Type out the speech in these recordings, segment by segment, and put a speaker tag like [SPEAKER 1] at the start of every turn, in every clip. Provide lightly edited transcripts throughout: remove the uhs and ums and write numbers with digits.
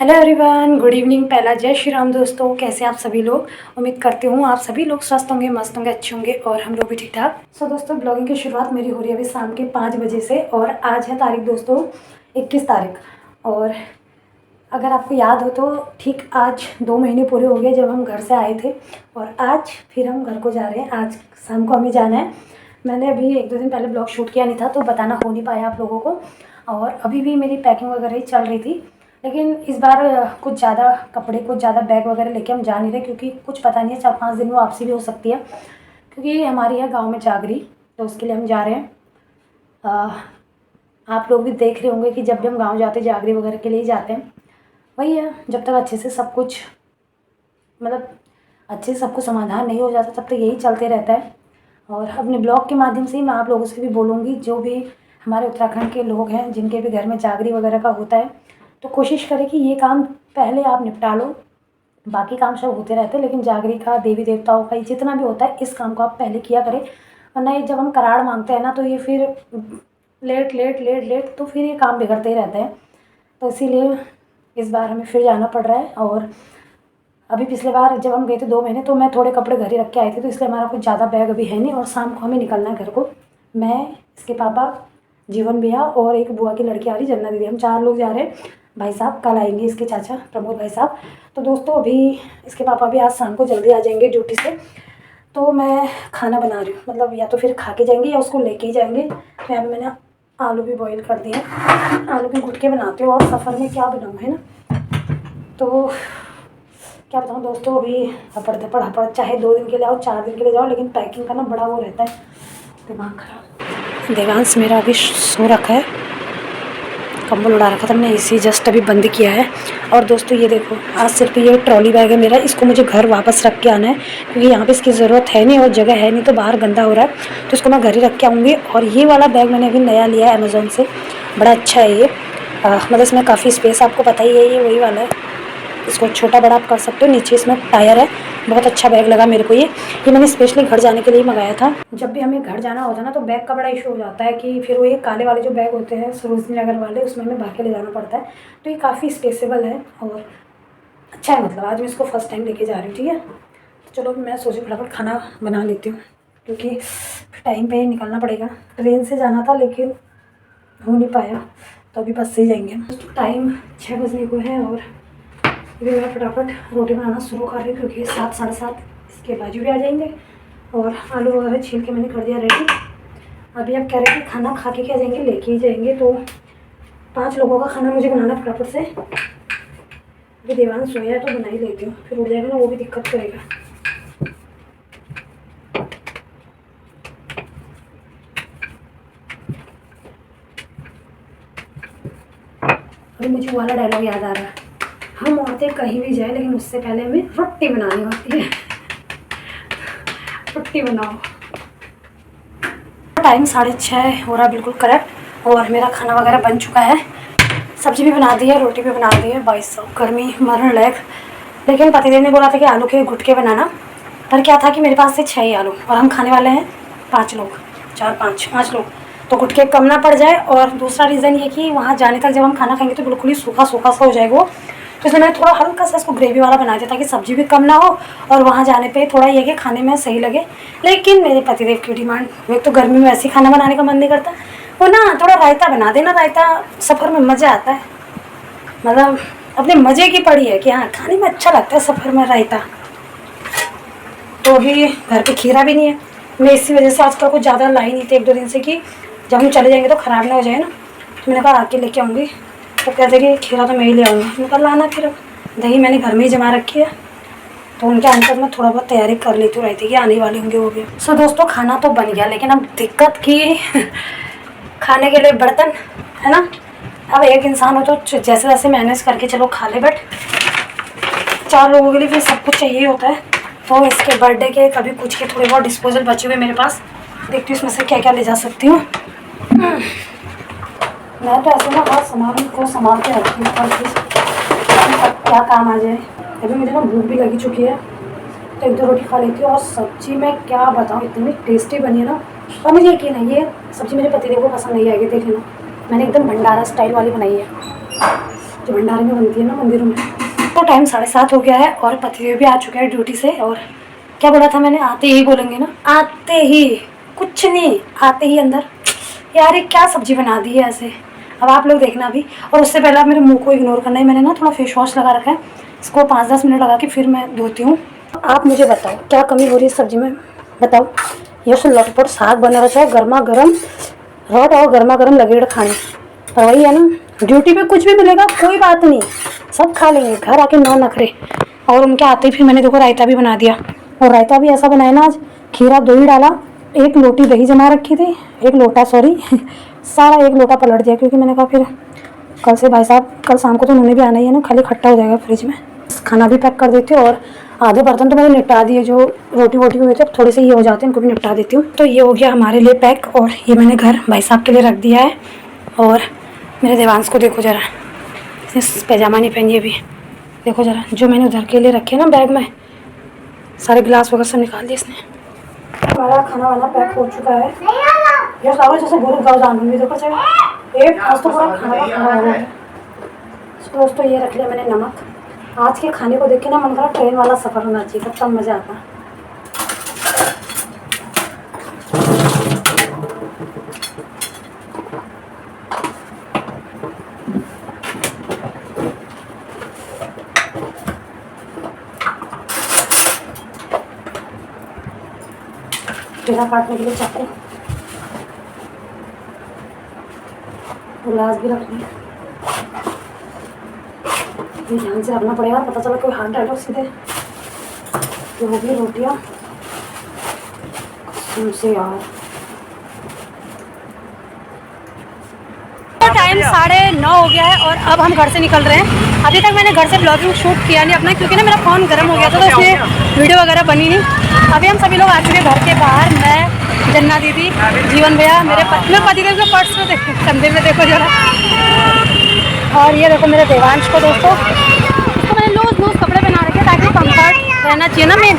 [SPEAKER 1] Hello everyone, good evening. पहला जय श्री राम दोस्तों, कैसे आप सभी लोग। उम्मीद करती हूँ आप सभी लोग स्वस्थ होंगे, मस्त होंगे, अच्छे होंगे और हम लोग भी ठीक ठाक। सो दोस्तों, ब्लॉगिंग की शुरुआत मेरी हो रही है अभी शाम के 5 बजे से और आज है तारीख दोस्तों 21 तारीख। और अगर आपको याद हो तो ठीक आज 2 महीने पूरे हो गए जब हम घर से आए थे और आज फिर हम घर को जा रहे हैं। आज शाम को हमें जाना है। मैंने अभी 1-2 दिन पहले ब्लॉग शूट किया नहीं था तो बताना हो नहीं पाया आप लोगों को। और अभी भी मेरी पैकिंग वगैरह ही चल रही थी, लेकिन इस बार कुछ ज़्यादा कपड़े, कुछ ज़्यादा बैग वगैरह लेके हम जा नहीं रहे क्योंकि कुछ पता नहीं है 4-5 दिन में वापसी भी हो सकती है, क्योंकि हमारी है गांव में जागरी, तो उसके लिए हम जा रहे हैं। आप लोग भी देख रहे होंगे कि जब भी हम गांव जाते हैं जागरी वगैरह के लिए जाते हैं। वही है, जब तक अच्छे से सब कुछ मतलब अच्छे से सब कुछ समाधान नहीं हो जाता तब तक यही चलते रहता है। और अपने ब्लॉग के माध्यम से ही मैं आप लोगों से भी बोलूँगी, जो भी हमारे उत्तराखंड के लोग हैं जिनके भी घर में जागरी वगैरह का होता है, तो कोशिश करें कि ये काम पहले आप निपटा लो। बाकी काम सब होते रहते हैं, लेकिन जागरी का, देवी देवताओं का, जितना भी होता है इस काम को आप पहले किया करें। वरना ये जब हम कराड़ मांगते हैं ना तो ये फिर लेट लेट लेट लेट तो फिर ये काम बिगड़ते ही रहते हैं। तो इसीलिए इस बार हमें फिर जाना पड़ रहा है। और अभी पिछले बार जब हम गए थे 2 महीने तो मैं थोड़े कपड़े घर ही रख के आई थी, तो इसलिए हमारा कुछ ज़्यादा बैग अभी है नहीं। और शाम को हमें निकलना है घर को। मैं, इसके पापा, जीवन भैया और एक बुआ की लड़की आ रही जन्ना दीदी, हम 4 लोग जा रहे हैं। भाई साहब कल आएंगे, इसके चाचा प्रमोद भाई साहब। तो दोस्तों अभी इसके पापा भी आज शाम को जल्दी आ जाएंगे ड्यूटी से। तो मैं खाना बना रही हूँ, मतलब या तो फिर खा के जाएंगे या उसको लेके ही जाएंगे। तो यहाँ पे मैंने आलू भी बॉईल कर दिए, आलू के गुटके बनाती हूँ। और सफ़र में क्या बनाऊँ, है ना। तो क्या बताऊँ दोस्तों, अभी हपड़ धपड़ हपड़, चाहे 2 दिन के लिए आओ, 4 दिन के लिए जाओ, लेकिन पैकिंग का ना बड़ा वो रहता है, दिमाग खराब। देवांश मेरा अभी सो रखा है, कंबल उड़ा रखा था मैंने, एसी जस्ट अभी बंद किया है। और दोस्तों ये देखो, आज सिर्फ ये ट्रॉली बैग है मेरा, इसको मुझे घर वापस रख के आना है क्योंकि यहाँ पे इसकी ज़रूरत है नहीं और जगह है नहीं, तो बाहर गंदा हो रहा है, तो इसको मैं घर ही रख के आऊँगी। और ये वाला बैग मैंने अभी नया लिया है अमेज़ोन से, बड़ा अच्छा है ये। मतलब इसमें काफ़ी स्पेस, आपको पता ही है, ये वही वाला है। इसको छोटा बड़ा आप कर सकते हो। नीचे इसमें टायर है, बहुत अच्छा बैग लगा मेरे को। ये मैंने स्पेशली घर जाने के लिए मंगाया था। जब भी हमें घर जाना होता है ना तो बैग का बड़ा इशू हो जाता है कि फिर वो ये काले वाले जो बैग होते हैं सरोजनी नगर वाले, उसमें हमें भर के ले जाना पड़ता है। तो ये काफ़ी स्पेसेबल है और अच्छा है। मतलब आज मैं इसको फर्स्ट टाइम लेके जा रही हूँ, ठीक है। तो चलो मैं सोची फटाफट खाना बना लेती हूँ क्योंकि टाइम पे निकलना पड़ेगा। ट्रेन से जाना था लेकिन हो नहीं पाया, तो अभी बस से ही जाएंगे। टाइम 6 बजने को है और अभी मैं फटाफट रोटी बनाना शुरू कर रही हूँ क्योंकि 7, 7:30 इसके बाजू भी आ जाएंगे। और आलू वगैरह छील के मैंने कर दिया रेडी। अभी आप कह रहे हैं कि खाना खा के क्या जाएंगे, लेके ही जाएंगे। तो 5 लोगों का खाना मुझे बनाना फटाफट से। अभी देवान सोया है तो बना ही लेती हूँ, फिर उठ जाएगा ना वो भी दिक्कत करेगा। अभी मुझे वाला डायलॉग याद आ रहा है, हम औरतें कहीं भी जाए लेकिन उससे पहले हमें रोटी बनानी होती है। रोटी बनाओ। टाइम 6:30 हो रहा है, बिल्कुल करेक्ट। और मेरा खाना वगैरह बन चुका है, सब्जी भी बना दी है, रोटी भी बना दी है। 22 गर्मी मरण लायक। लेकिन पतिदेव ने बोला था कि आलू के गुटके बनाना, पर क्या था कि मेरे पास से 6 ही आलू और हम खाने वाले हैं 5 लोग, 4-5 लोग, तो गुटके कम ना पड़ जाए। और दूसरा रीज़न ये कि वहाँ जाने तक जब हम खाना खाएंगे तो बिल्कुल ही सूखा सूखा सा हो जाएगा वो। तो इसलिए मैंने थोड़ा हल्का सा इसको ग्रेवी वाला बना दिया ताकि सब्जी भी कम ना हो और वहाँ जाने पे थोड़ा ये कि खाने में सही लगे। लेकिन मेरे पतिदेव की डिमांड, वे तो गर्मी में वैसे ही खाना बनाने का मन नहीं करता, वो ना थोड़ा रायता बना देना। रायता सफ़र में मज़ा आता है, मतलब अपने मज़े की पड़ी है कि हाँ खाने में अच्छा लगता है सफ़र में रायता। तो अभी घर पे खीरा भी नहीं है, मैं इसी वजह से आजकल कुछ ज़्यादा लाई नहीं थी 1-2 दिन से कि जब हम चले जाएंगे तो ख़राब ना हो जाए ना। तो मैंने कहा आके लेके आऊँगी, तो कहते कि खीरा तो मैं ही ले आऊँगी। मैंने कहा लाना फिर। दही मैंने घर में ही जमा रखी है, तो उनके आने तक मैं थोड़ा बहुत तैयारी कर लेती हूँ, रहती कि आने वाले होंगे वो भी। सो दोस्तों खाना तो बन गया, लेकिन अब दिक्कत की खाने के लिए बर्तन, है ना। अब एक इंसान हो तो जैसे जैसे मैनेज करके चलो खा ले, बट 4 लोगों के लिए फिर सब कुछ चाहिए होता है। तो इसके बर्थडे के कभी कुछ के थोड़े बहुत डिस्पोजल बचे हुए मेरे पास, देखती हूँ इसमें से क्या क्या ले जा सकती हूँ। मैं तो ऐसे ना हर सामान को संभाल के रखती हूँ, हर चीज़ क्या काम आ जाए। अभी मुझे ना भूख भी लगी चुकी है, तो 1-2 रोटी खा लेती हूँ। और सब्जी मैं क्या बताऊँ, इतनी टेस्टी बनी है ना। और मुझे यकीन है ये सब्ज़ी मेरे पतिदेव को पसंद नहीं आएगी, देख लेना। मैंने एकदम भंडारा स्टाइल वाली बनाई है। जो भंडारे में बनती है ना मंदिरों में। तो टाइम 7:30 हो गया है और पतिदेव भी आ चुके हैं ड्यूटी से। और क्या बोला था मैंने, आते ही बोलेंगे ना, आते ही, कुछ नहीं, आते ही अंदर। यार ये क्या सब्जी बना दी है ऐसे। अब आप लोग देखना अभी। और उससे पहले आप मेरे मुंह को इग्नोर करना है। मैंने ना थोड़ा फेस वॉश लगा रखा है, इसको 5-10 मिनट लगा के फिर मैं धोती हूँ। आप मुझे बताओ क्या कमी हो रही है सब्जी में, बताओ। ये उससे लटपट साग बना रखा है, गर्मा गर्म हॉट और गर्मा गर्म लगेड़ खाने। पर वही है ना, ड्यूटी पे कुछ भी मिलेगा कोई बात नहीं, सब खा लेंगे, घर आके नौ नखरे। और उनके आते ही फिर मैंने देखो रायता भी बना दिया। और रायता भी ऐसा बनाया ना आज, खीरा दही डाला, 1 लोटी दही जमा रखी थी, 1 लोटा सॉरी सारा 1 लोटा पलट दिया, क्योंकि मैंने कहा फिर कल से भाई साहब कल शाम को तो उन्होंने भी आना ही है ना, खाली खट्टा हो जाएगा फ्रिज में। खाना भी पैक कर देती हूँ और आधे बर्तन तो मैंने निपटा दिए, जो रोटी वोटी हुए थे थोड़े से ये हो जाते हैं, उनको भी निपटा देती हूँ। तो ये हो गया हमारे लिए पैक। और ये मैंने घर भाई साहब के लिए रख दिया है। और मेरे देवांश को देखो ज़रा, इसने पैजामा नहीं पहनी अभी, देखो ज़रा, जो मैंने उधर के लिए रखे ना बैग में, सारे गिलास वगैरह सब निकाल दिए इसने। हमारा खाना वाना पैक हो चुका है। ये सारा जैसे गुरु गाँव जानूंगी, देखो सर एक आज तो पूरा खाना खाना हो गया। दोस्तों ये रख लिया मैंने नमक। आज के खाने को देख के ना मन करा ट्रेन वाला सफ़र होना चाहिए, तब मज़ा आता। पेड़ा काटने के लिए चाकू, गिलास भी रख लिया। ये ध्यान से रखना पड़ेगा, पता चला कोई हाथ डालो सीधे। ये हो गई रोटियाँ से यार। टाइम 9:30 हो गया है और अब हम घर से निकल रहे हैं। अभी तक मैंने घर से ब्लॉगिंग शूट किया नहीं अपना, क्योंकि ना मेरा फ़ोन गर्म हो गया था, तो इसमें वीडियो वगैरह बनी नहीं। अभी हम सभी लोग आ चुके हैं घर के बाहर। मैं, जन्ना दीदी, जीवन भैया, मेरे पतिदेव के पर्स में देखो, कंधे में देखो जरा। और ये देखो मेरे देवांश को दोस्तों, इसको मैंने लूज कपड़े पहना रखे ताकि कंफर्ट रहना चाहिए ना मेन।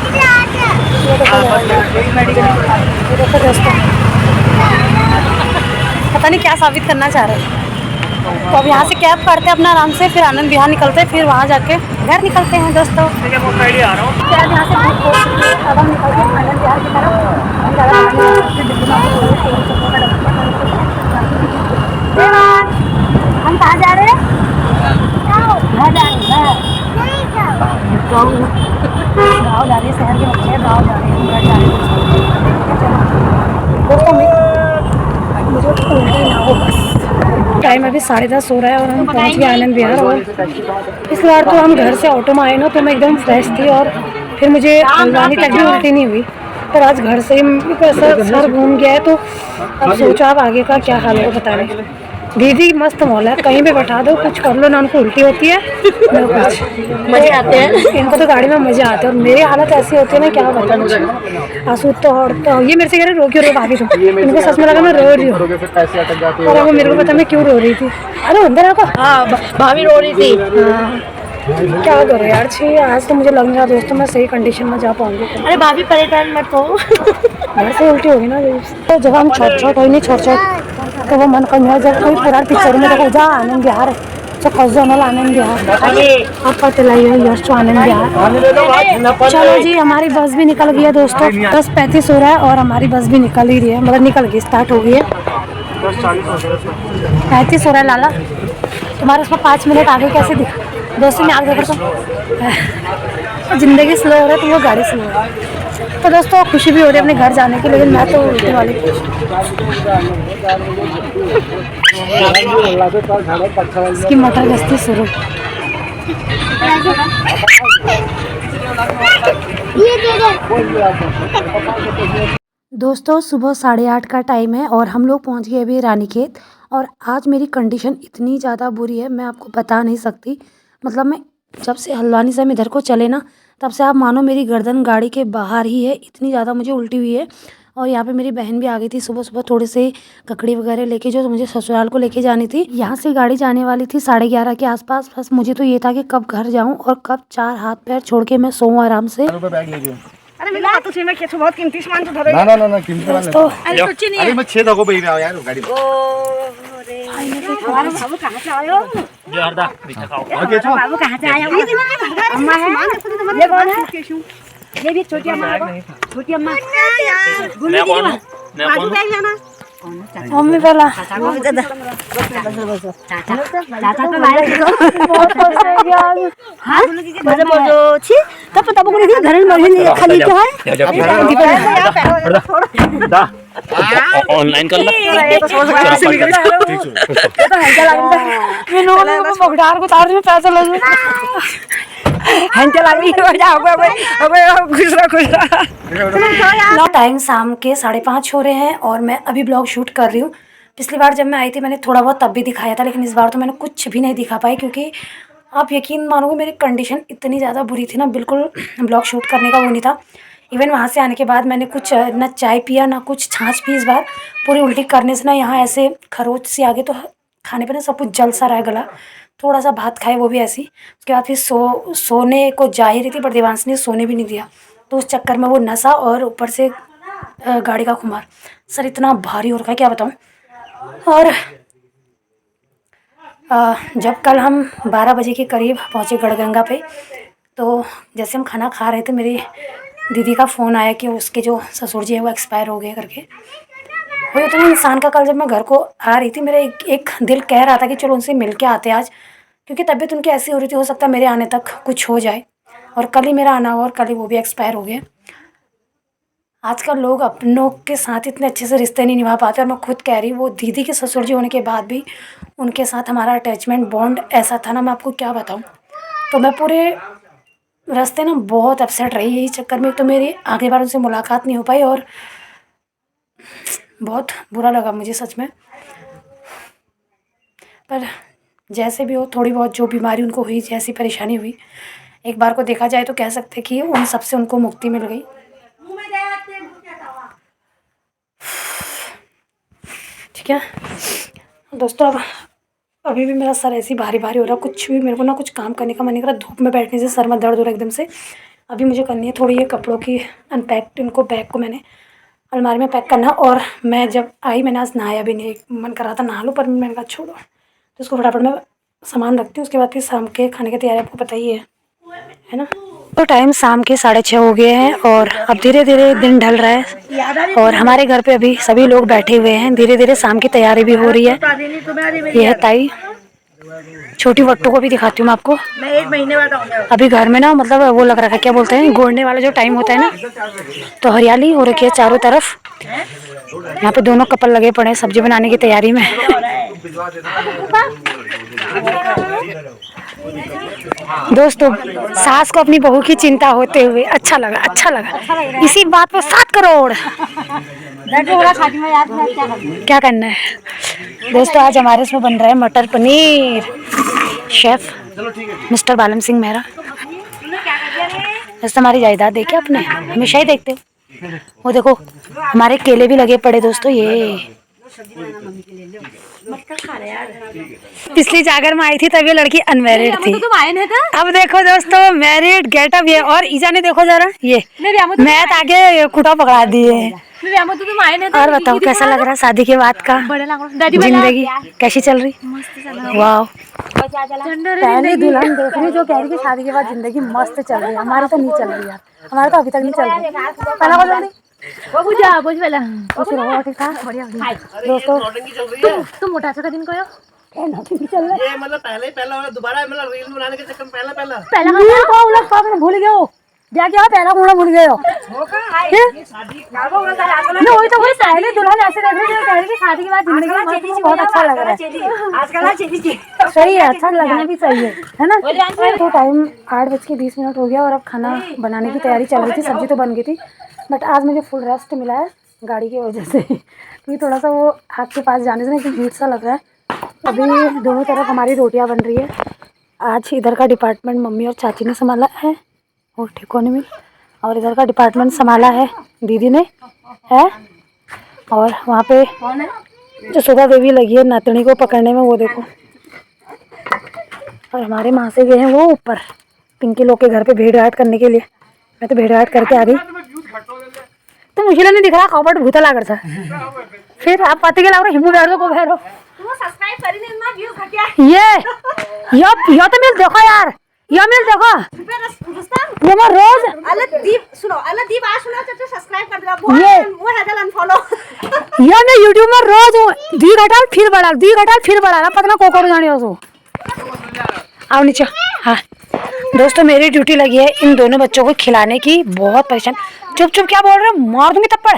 [SPEAKER 1] ये देखो दोस्तों, पता नहीं क्या साबित करना चाह रहे हैं। तो अब यहाँ से कैब करते हैं अपना आराम से, फिर आनंद विहार निकलते हैं, फिर वहाँ जाके घर निकलते हैं दोस्तों। कैब यहाँ से बुक हो चुकी है, अब हम निकलते हैं आनंद विहार की तरफ। हम कहाँ जा रहे हैं? घर जा रहे हैं, गाँव जा रहे हैं, शहर के बच्चे गाँव जा रहे हैं, घर जा रहे हैं दोस्तों। मुझे उल्टी ना हो बस। टाइम अभी 10:30 हो रहा है और हम पहुंच गए आनंद विहार। और इस बार तो हम घर से ऑटो में आए ना, तो मैं एकदम फ्रेश थी और फिर मुझे हल्द्वानी तक भी उल्टी नहीं हुई। पर आज घर से ही सर घूम गया है, तो अब सोचो आप आगे का क्या हाल होगा बता रहे। दीदी मस्त मॉल है, कहीं भी बैठा दो, कुछ कर लो ना, उनको उल्टी होती है ना कुछ, मजे आते हैं इनको तो गाड़ी में मजे आते हैं। और मेरी हालत ऐसी होती है ना, क्या बताऊँ। आंसू तो ये मेरे से कह रहे रो क्यों रो भाभी तुम, इनको सच में लगा मैं रो रही हूँ। और वो मेरे को पता मैं क्यों रो रही थी। अरे अंदर आको, हाँ भाभी रो रही थी। हाँ क्या करो यार, छी आज तो मुझे लग रहा दोस्तों मैं सही कंडीशन में जा पाऊंगी। अरे भाभी परेशान मत हो, घर से उल्टी होगी ना। तो जब हम छोट कोई नहीं छोट तो वो मन करना जब कोई पुरानी पिक्चर में देखो जा आनंद विहार आनंद विहार आपका चलाइए यश आनंद विहार। चलो जी हमारी बस भी निकल गई है दोस्तों, 10:35 हो रहा है और हमारी बस भी निकल ही रही है, मतलब निकल गई, स्टार्ट हो गई है। 35 हो रहा है लाला, तुम्हारे उसमें 5 मिनट आगे कैसे दिखा दोस्तों ने आगे देखो तो ज़िंदगी स्लो हो रहा है तो वो गाड़ी स्लो हो रहा है। तो दोस्तों खुशी भी हो रही है अपने घर जाने की, लेकिन मैं तो उल्टी वाली। इसकी मोटर गश्ती शुरू। दोस्तों सुबह 8:30 का टाइम है और हम लोग पहुंच गए अभी रानीखेत। और आज मेरी कंडीशन इतनी ज़्यादा बुरी है मैं आपको बता नहीं सकती। मतलब मैं जब से हल्द्वानी से हम इधर को चले ना, तब से आप मानो मेरी गर्दन गाड़ी के बाहर ही है, इतनी ज़्यादा मुझे उल्टी हुई है। और यहाँ पे मेरी बहन भी आ गई थी सुबह सुबह थोड़े से ककड़ी वगैरह लेके, जो मुझे ससुराल को लेके जानी थी। यहाँ से गाड़ी जाने वाली थी 11:30 के आसपास। बस मुझे तो ये था कि कब घर जाऊँ और कब 4 हाथ पैर छोड़ के मैं सोऊं आराम से।
[SPEAKER 2] अरे मिला तो छे में केछु बहुत कीमती सामान तो धरे।
[SPEAKER 3] ना ना ना कीमती सामान
[SPEAKER 1] तो
[SPEAKER 2] अरे कुछ नहीं है।
[SPEAKER 3] अरे मैं 6 धगो पे ही रहा यार गाड़ी में।
[SPEAKER 2] ओ रे हमारे बाबू कहां से आए हो?
[SPEAKER 4] जो हरदा मीठा खाओ।
[SPEAKER 3] और केचु
[SPEAKER 2] बाबू कहां से आए हो? अम्मा है। ये कौन है? ये भी छोटी अम्मा है। छोटी अम्मा
[SPEAKER 4] मैं कौन हूं? मैं कौन हूं?
[SPEAKER 1] मम्मी वाला
[SPEAKER 2] चाचा तो बाहर
[SPEAKER 1] बहुत खुश है यार।
[SPEAKER 2] हां बोलो बोलो छी तब पता बोले कि घर में महीने खाली क्या है?
[SPEAKER 4] दा ऑनलाइन कर ला।
[SPEAKER 1] मगडार को तार में पैसा लगे
[SPEAKER 2] हंटे लग रही है। अब खुश
[SPEAKER 1] टाइम शाम के 5:30 हो रहे हैं और मैं अभी ब्लॉग शूट कर रही हूँ। पिछली बार जब मैं आई थी मैंने थोड़ा बहुत तब भी दिखाया था, लेकिन इस बार तो मैंने कुछ भी नहीं दिखा पाई क्योंकि आप यकीन मानोगे मेरी कंडीशन इतनी ज़्यादा बुरी थी ना, बिल्कुल ब्लॉग शूट करने का वो नहीं था। इवन वहाँ से आने के बाद मैंने कुछ ना चाय पिया ना कुछ छाछ पी। इस बार पूरी उल्टी करने से ना यहाँ ऐसे खरोच सी आ गई, तो खाने पे ना सब कुछ जल सा रहा है गला। थोड़ा सा भात खाए वो भी ऐसी। उसके बाद फिर सोने को जा ही रही थी पर देवांश ने सोने भी नहीं दिया, तो उस चक्कर में वो नशा और ऊपर से गाड़ी का खुमार। सर इतना भारी हो रखा है क्या बताऊँ। और जब कल हम 12 बजे के करीब पहुँचे गढ़गंगा पे, तो जैसे हम खाना खा रहे थे मेरी दीदी का फ़ोन आया कि उसके जो ससुर जी है वो एक्सपायर हो गए करके। वही होता है इंसान का। कल जब मैं घर को आ रही थी मेरा एक दिल कह रहा था कि चलो उनसे मिल के आते आज, क्योंकि तबीयत उनकी ऐसी हो रही थी, हो सकता है मेरे आने तक कुछ हो जाए। और कल ही मेरा आना हुआ और कल ही वो भी एक्सपायर हो गए। आजकल लोग अपनों के साथ इतने अच्छे से रिश्ते नहीं निभा पाते, और मैं खुद कह रही, वो दीदी के ससुर जी होने के बाद भी उनके साथ हमारा अटैचमेंट बॉन्ड ऐसा था ना, मैं आपको क्या बताऊँ। तो मैं पूरे रास्ते ना बहुत अपसेट रही यही चक्कर में। तो मेरी आगे बार उनसे मुलाकात नहीं हो पाई और बहुत बुरा लगा मुझे सच में। पर जैसे भी हो, थोड़ी बहुत जो बीमारी उनको हुई, जैसी परेशानी हुई, एक बार को देखा जाए तो कह सकते कि उन सब से उनको मुक्ति मिल गई। ठीक है दोस्तों, अब अभी भी मेरा सर ऐसी भारी भारी हो रहा है, कुछ भी मेरे को ना कुछ काम करने का मन नहीं कर रहा। धूप में बैठने से सर में दर्द हो रहा है एकदम से। अभी मुझे करनी है थोड़ी ये कपड़ों की अनपैक, इनको बैग को मैंने अलमारी में पैक करना। और मैं जब आई मैंने आज नहाया भी नहीं, मन कर रहा था नहा लूँ पर मैंने कहा छोड़ो, तो इसको फटाफट मैं सामान रखती हूँ। उसके बाद फिर शाम के खाने की तैयारी आपको पता ही है ना। तो टाइम शाम के 6:30 हो गए हैं और अब धीरे धीरे दिन ढल रहा है और हमारे घर पे अभी सभी लोग बैठे हुए हैं। धीरे धीरे शाम की तैयारी भी हो रही है। ये है ताई, छोटी वट्टू को भी दिखाती हूँ मैं आपको।
[SPEAKER 2] मैं 1 महीने बाद आऊंगा।
[SPEAKER 1] अभी घर में ना मतलब वो लग रहा है, क्या बोलते हैं, गोड़ने वाला जो टाइम होता है ना, तो हरियाली हो रखी है चारों तरफ। यहाँ पे दोनों कपल लगे पड़े हैं सब्जी बनाने की तैयारी में। दोस्तों सास को अपनी बहू की चिंता होते हुए अच्छा लगा इसी बात पर 7 करोड़। क्या करना है दोस्तों, आज हमारे इसमें बन रहा है मटर पनीर। शेफ मिस्टर बालम सिंह मेहरा। दोस्तों हमारी जायदाद देखे आपने, हमेशा ही देखते हो। वो देखो हमारे केले भी लगे पड़े दोस्तों। ये पिछली जागर में आई थी तब ये लड़की अनमैरिड थी। अब देखो दोस्तों मैरिड गेटअप ये। और ईजा ने देखो जरा, ये मैं आगे कुटा पकड़ा दिए। और बताओ कैसा लग रहा है शादी के बाद का जिंदगी, कैसी चल रही? वाह, पहली दुल्हन देख रही जो कह रही कि शादी के बाद जिंदगी मस्त चल रही है। हमारी तो नहीं चल रही यार, हमारा तो अभी तक नहीं चल रही। पहला दोस्तों तुम मोटा का दिन कहो ये मतलब पहला दोबारा मतलब रील बनाने के चक्कर में पहला भूल गए हो क्या पहला कूड़ा भूल गए हो। वही तो वही पहले दुल्हन ऐसे देख रही कह रही कि शादी के बाद जिंदगी बहुत अच्छा लग रहा है। सही है, अच्छा लगना भी चाहिए है ना। तो टाइम 8:20 हो गया और अब खाना बनाने की तैयारी चल रही थी। सब्जी तो बन गई थी बट आज मुझे फुल रेस्ट मिला है गाड़ी की वजह से, क्योंकि थोड़ा सा वो हाथ के पास जाने से ना एकदम हीट सा लग रहा है। अभी दोनों तरफ हमारी रोटियां बन रही है। आज इधर का डिपार्टमेंट मम्मी और चाची ने संभाला है और ठिकाने में, और इधर का डिपार्टमेंट संभाला है दीदी ने है। और वहाँ पे जो सुधा देवी लगी है नातनी को पकड़ने में, वो देखो। और हमारे माँ से गए हैं वो ऊपर पिंकी लोग के घर पे भेड़ घाट करने के लिए। मैं तो भेड़ घाट करके आ गई। तो मुझे नहीं दिख रहा कॉपट भूता लागर था फिर आप पति के लाग रहे हिम्मू बैठ दो को बैठो
[SPEAKER 2] तुम सब्सक्राइब करी नहीं ना व्यू घटिया
[SPEAKER 1] यो तो मिल देखो यार यो मिल देखो ये मैं रोज
[SPEAKER 2] अलदीप सुनो अलदीप आज सुनो तो सब्सक्राइब कर दो वो है दल अनफॉलो
[SPEAKER 1] ये मैं यूट्यूब में रोज हूँ दी घटाल फिर बढ़ा पता कोको जाने हो आओ नीचे। हाँ दोस्तों मेरी ड्यूटी लगी है इन दोनों बच्चों को खिलाने की। बहुत परेशान चुप क्या बोल रहे हो मार दूंगी थप्पड़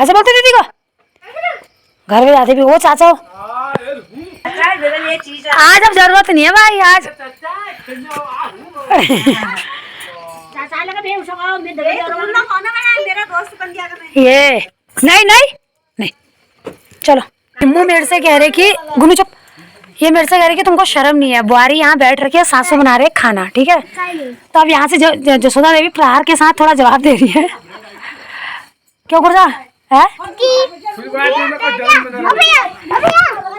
[SPEAKER 1] ऐसे बोलते दीदी को घर में जाते भी वो चाचा हो आज अब जरूरत नहीं है भाई आज ये नहीं चलो टिम्मू मेरे से कह रहे कि गुनू चुप ये मेरे से कह रही कि तुमको शर्म नहीं है बुआरी यहाँ बैठ रखी है सासू बना रहे खाना ठीक है तो अब यहाँ से जसोदा देवी प्रहार के साथ थोड़ा जवाब दे रही है क्यों गुरजा है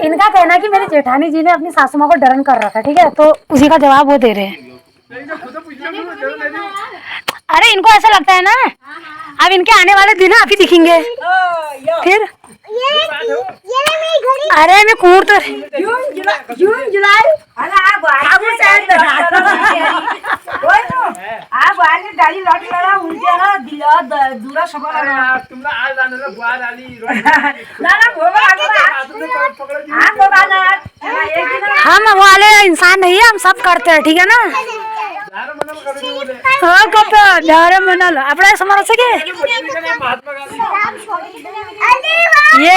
[SPEAKER 1] इनका कहना है कि मेरी जेठानी जी ने अपनी सासू माँ को डरन कर रखा ठीक है तो उसी का जवाब वो दे रहे हैं। अरे इनको ऐसा लगता है ना अब इनके आने वाले दिन आप ही दिखेंगे फिर अरे मैं कूट तो
[SPEAKER 2] जून जुलाई आप आगे गाड़ी लौट लड़ा उनके ना दिला दूरा सफर लगा
[SPEAKER 3] तुमला आज आने रे बुआ डाली
[SPEAKER 2] ना भोगा आप भोगा
[SPEAKER 1] हम वाले इंसान नहीं है हम सब करते हैं ठीक है ना हाँ कब डारे मनल अपने समझ सके ये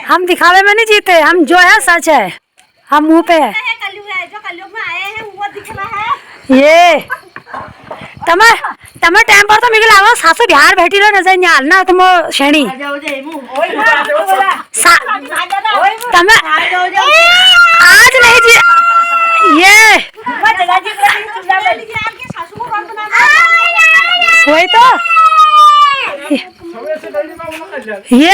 [SPEAKER 1] हम दिखावे में नहीं जीते हम जो है सच है हम मुंह पे है
[SPEAKER 2] जो कलयुग में आए हैं वो दिखना है
[SPEAKER 1] ये तमे टाइम पर तो मिल आवा सासू बिहार बैठी रहो नजर निकाल ना तुम शेणी तमे आज नहीं जी ये वही तो ये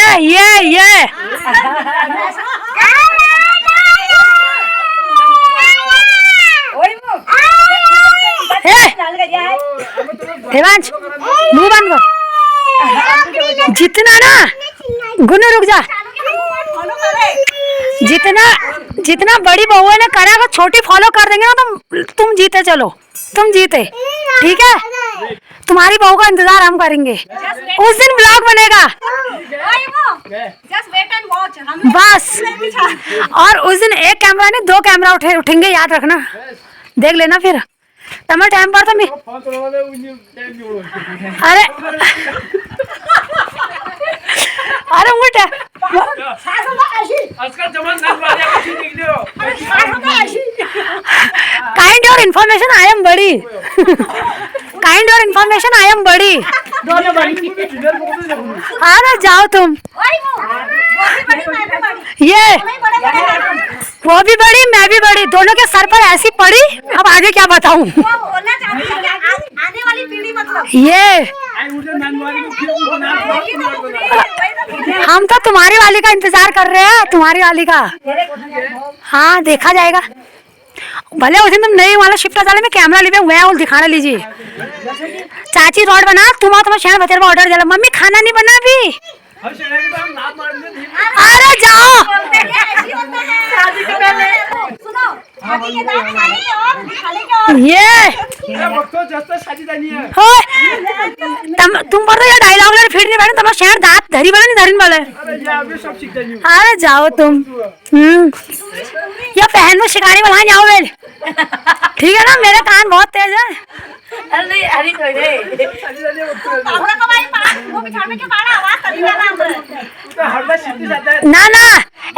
[SPEAKER 1] देवांश मुंह बंद कर जितना ना गुनु रुक जा जितना बड़ी बहू ने करा अगर छोटी फॉलो कर देंगे ना तुम जीते चलो तुम जीते ठीक है तुम्हारी बहू का इंतजार हम करेंगे उस दिन ब्लॉग बनेगा बस और उस दिन एक कैमरा नहीं 2 कैमरा उठेंगे याद रखना देख लेना फिर तमे टाइम पर तो अरे उल्टा काइंड और इन्फॉर्मेशन आई एम बड़ी अरे जाओ तुम ये वो भी बड़ी मैं भी बड़ी दोनों के सर पर ऐसी पड़ी अब आगे क्या बताऊं
[SPEAKER 2] आने वाली पीढ़ी मतलब
[SPEAKER 1] ये हम तो तुम्हारी वाली का इंतजार कर रहे हैं तुम्हारी वाली का हाँ देखा जाएगा भले उस दिन तुम नई वाला शिफ्ट चाले में कैमरा लीजिए वह दिखाना लीजिए चाची रोड बना तुम शहर बच्चे ऑर्डर दिला मम्मी खाना नहीं बना भी अरे जाओ ये तुम पर तो ये डायलॉग ले फिर नहीं बैठे तुम्हारा शहर दांत धरी वाले नहीं धरी वाले अरे जाओ तुम या पहन में शिकारी वाला जाओ बेल ठीक है ना मेरे कान बहुत तेज है ना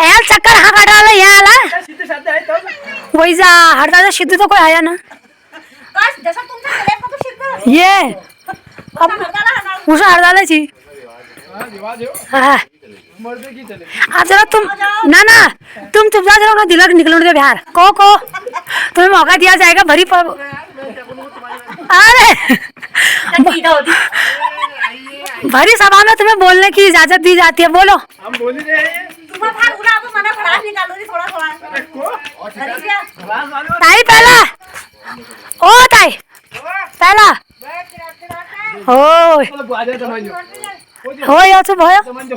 [SPEAKER 1] एल चक्कर हाँ काटा वाला यहाँ आला वही जा हरदा सिद्धू तो कोई आया ना ये अब उसे हरदा छी हाँ आप जरा तुम ना तुम चुप जा जरा दिलक निकलो दे बिहार को तुम्हें मौका दिया जाएगा भरी अरे भरी सभा में तुम्हें बोलने की इजाजत दी जाती है बोलो
[SPEAKER 3] हम बोल रहे हैं
[SPEAKER 1] ताई पहला ओ ताई पहला होय
[SPEAKER 3] मला बुआ दे तमांजो
[SPEAKER 1] होय याचं भय
[SPEAKER 3] तमांजो